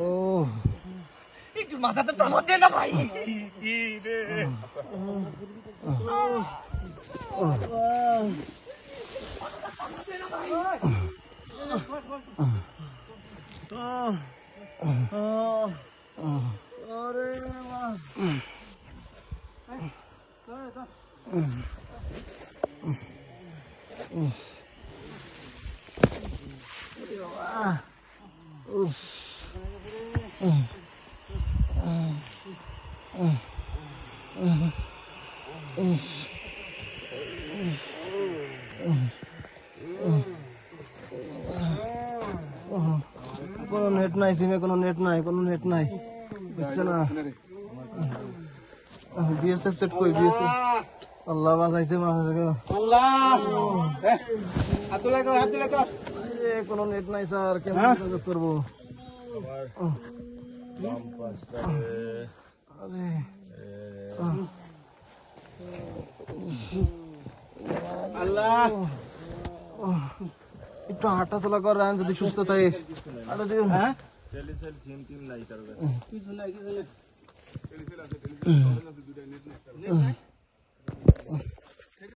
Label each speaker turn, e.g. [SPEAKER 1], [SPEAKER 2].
[SPEAKER 1] ও
[SPEAKER 2] একটু মাথাতে টমক দে না ভাই।
[SPEAKER 1] কোনো নেট নাই, সিমে কোনো নেট নাই, কোনো নেট নাই, বুঝছে না। বিএসএফ সেট কই? বিএসএফ আল্লাহ বাঁচাইছে মানুষকে। কোনো নেট নাই স্যার, কেমন যোগাযোগ করবো?
[SPEAKER 2] আল্লাহ
[SPEAKER 1] একটু হাঁটা চলা করেন যদি সুস্থ থাকে।
[SPEAKER 2] হ্যাঁ কিছু নাই